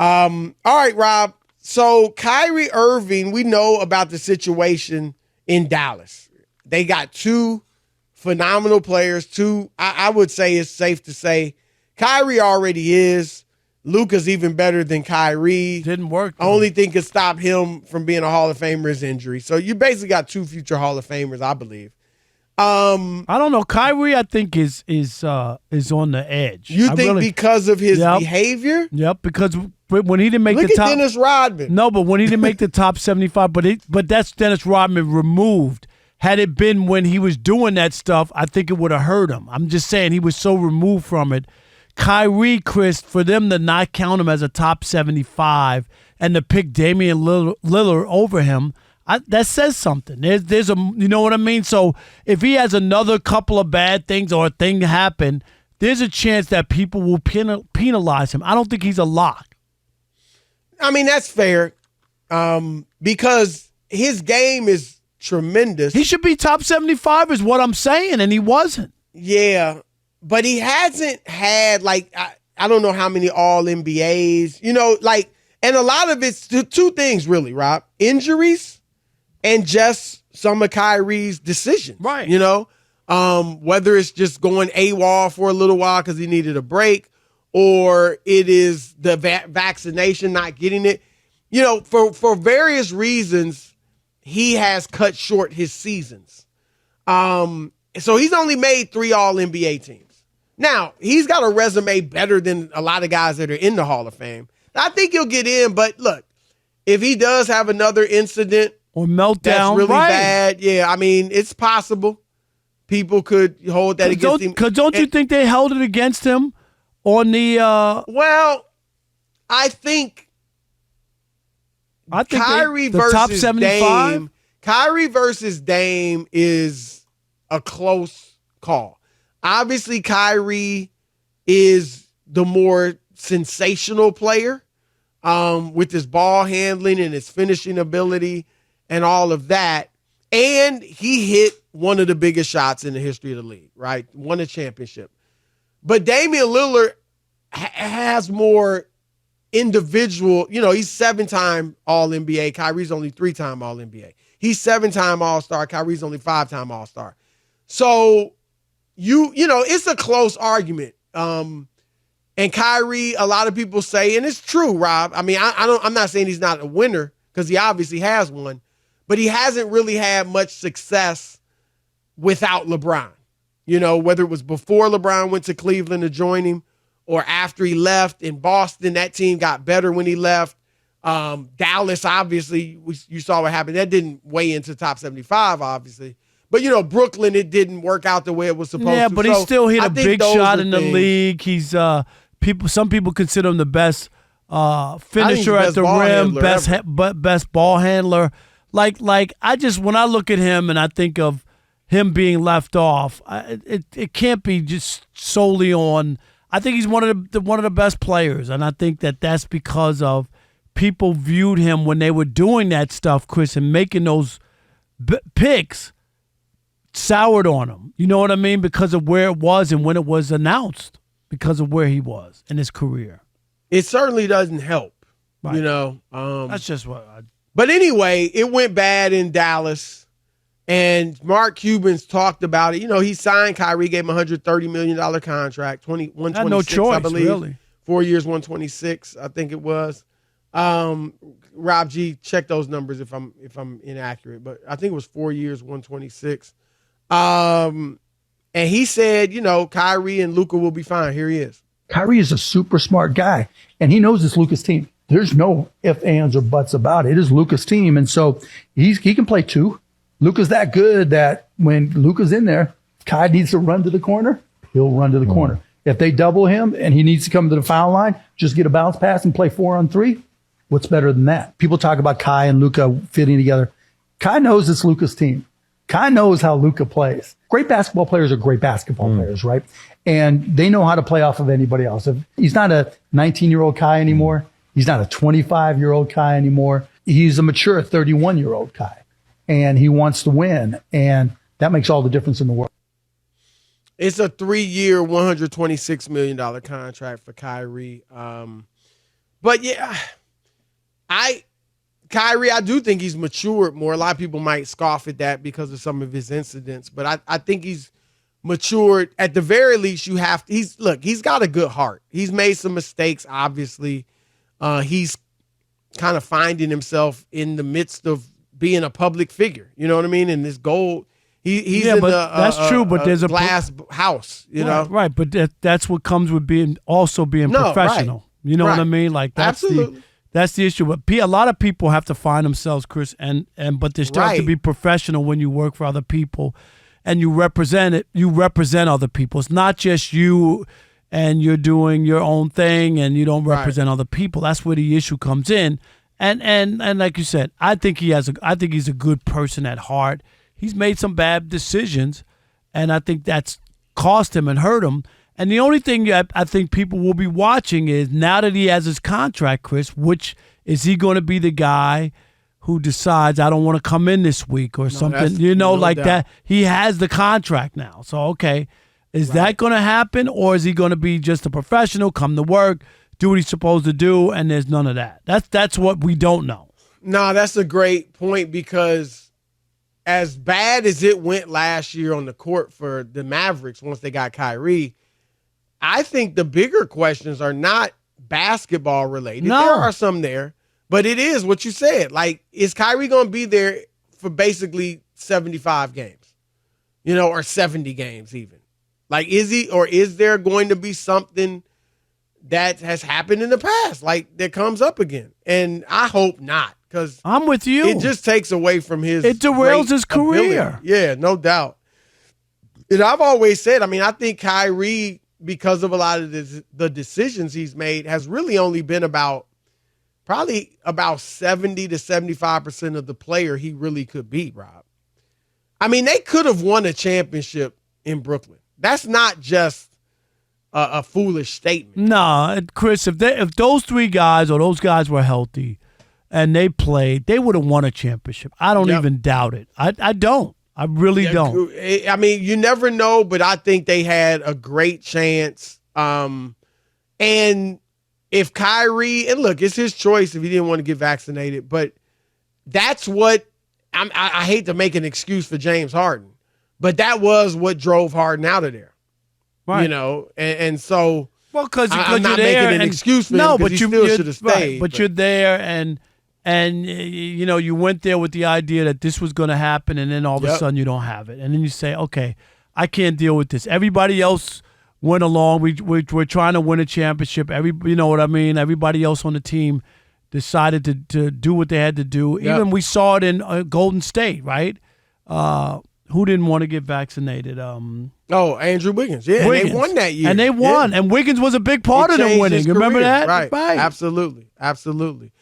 All right, Rob. So Kyrie Irving, we know about the situation in Dallas. They got two phenomenal players. I would say it's safe to say Kyrie already is. Luka's even better than Kyrie. Didn't work. Only thing could stop him from being a Hall of Famer is injury. So you basically got two future Hall of Famers, I believe. I don't know. Kyrie, I think is on the edge. You think because of his behavior? Yep. Because when he didn't make Look the top, at Dennis Rodman. No, but when he didn't make the top 75, but that's Dennis Rodman removed. Had it been when he was doing that stuff, I think it would have hurt him. I'm just saying he was so removed from it. Kyrie, Chris, for them to not count him as a top 75 and to pick Damian Lillard over him, that says something. There's a, you know what I mean? So if he has another couple of bad things or a thing happen, there's a chance that people will penalize him. I don't think he's a lock. I mean, that's fair because his game is tremendous. He should be top 75 is what I'm saying, and he wasn't. Yeah, but he hasn't had, like, I don't know how many All-NBAs, and a lot of it's two things, really, Rob. Injuries and just some of Kyrie's decisions. Right. Whether it's just going AWOL for a little while because he needed a break, or it is the vaccination, not getting it. For various reasons, he has cut short his seasons. So he's only made 3 All-NBA teams. Now, he's got a resume better than a lot of guys that are in the Hall of Fame. I think he'll get in, but look, if he does have another incident or meltdown that's really bad, yeah, I mean, it's possible. People could hold that against him. Because don't you think they held it against him on the Well, I think Kyrie versus top 75? Dame. Kyrie versus Dame is a close call. Obviously, Kyrie is the more sensational player with his ball handling and his finishing ability and all of that. And he hit one of the biggest shots in the history of the league, right? Won a championship. But Damian Lillard has more individual, he's 7-time All-NBA. Kyrie's only 3-time All-NBA. He's 7-time All-Star. Kyrie's only 5-time All-Star. So, it's a close argument. And Kyrie, a lot of people say, and it's true, Rob. I mean, I'm not saying he's not a winner because he obviously has one, but he hasn't really had much success without LeBron. Whether it was before LeBron went to Cleveland to join him or after he left in Boston, that team got better when he left. Dallas, obviously, you saw what happened. That didn't weigh into top 75, obviously. But, Brooklyn, it didn't work out the way it was supposed to. Yeah, but he still hit a big shot in the league. He's some people consider him the best finisher at the rim, best ball handler. Like when I look at him and I think of him being left off, it can't be just solely on. I think he's one of the best players, and I think that's because of people viewed him when they were doing that stuff, Chris, and making those picks. Soured on him. You know what I mean? Because of where it was and when it was announced. Because of where he was in his career. It certainly doesn't help. Right. That's just what But anyway, it went bad in Dallas. And Mark Cuban's talked about it. He signed Kyrie, gave him a $130 million contract, 126, had no choice, I believe. Really. 4 years, 126, I think it was. Rob G, check those numbers if I'm inaccurate. But I think it was 4 years, 126. And he said, Kyrie and Luka will be fine. Here he is. Kyrie is a super smart guy, and he knows it's Luka's team. There's no ifs, ands, or buts about it. It is Luka's team, and so he can play two. Luka's that good that when Luka's in there, Kai needs to run to the corner, he'll run to the corner. If they double him and he needs to come to the foul line, just get a bounce pass and play 4-on-3. What's better than that? People talk about Kai and Luka fitting together. Kai knows it's Luka's team. Kai knows how Luka plays. Great basketball players are great basketball players, right? And they know how to play off of anybody else. He's not a 19-year-old Kai anymore. He's not a 25-year-old Kai anymore. He's a mature 31-year-old Kai. And he wants to win. And that makes all the difference in the world. It's a 3-year, $126 million contract for Kyrie. But yeah, Kyrie, I do think he's matured more. A lot of people might scoff at that because of some of his incidents, but I think he's matured. At the very least, he's got a good heart. He's made some mistakes, obviously. He's kind of finding himself in the midst of being a public figure. You know what I mean? And this goal, he's in that's true. But there's a glass house, you know? Right. But that's what comes with being professional. Right. You know what I mean? Like that's that's the issue. But a lot of people have to find themselves, Chris, but they still have to be professional when you work for other people, and you represent it. You represent other people. It's not just you, and you're doing your own thing, and you don't represent other people. That's where the issue comes in. And like you said, I think he's a good person at heart. He's made some bad decisions, and I think that's cost him and hurt him. And the only thing I think people will be watching is now that he has his contract, Chris, which is he going to be the guy who decides I don't want to come in this week or something, like that. He has the contract now. So, okay, is that going to happen, or is he going to be just a professional, come to work, do what he's supposed to do, and there's none of that? That's what we don't know. No, that's a great point, because as bad as it went last year on the court for the Mavericks once they got Kyrie, I think the bigger questions are not basketball related. No. There are some there, but it is what you said. Like, is Kyrie going to be there for basically 75 games, or 70 games even? Like, is he, or is there going to be something that has happened in the past, like that comes up again? And I hope not, because I'm with you. It just takes away from his. It derails his career. Ability. Yeah, no doubt. And I've always said, I think Kyrie, because of a lot of the decisions he's made, has really only been probably about 70 to 75% of the player he really could be, Rob. They could have won a championship in Brooklyn. That's not just a foolish statement. No, Chris, if those three guys or those guys were healthy and they played, they would have won a championship. I don't even doubt it. I don't. I really don't. You never know, but I think they had a great chance. And if Kyrie, and look, it's his choice if he didn't want to get vaccinated, but that's what, I hate to make an excuse for James Harden, but that was what drove Harden out of there. Right. And so, well, because I'm not you're there making an excuse for him, because he still should have stayed. But you're there, and you went there with the idea that this was going to happen, and then all of a sudden you don't have it, and then you say, okay, I can't deal with this. Everybody else went along. We're trying to win a championship. You know what I mean? Everybody else on the team decided to do what they had to do. Yep. Even we saw it in Golden State, right? Who didn't want to get vaccinated? Andrew Wiggins. Yeah, Wiggins. And they won that year. And they won. Yeah. And Wiggins was a big part of them winning. You remember that? Right. Absolutely.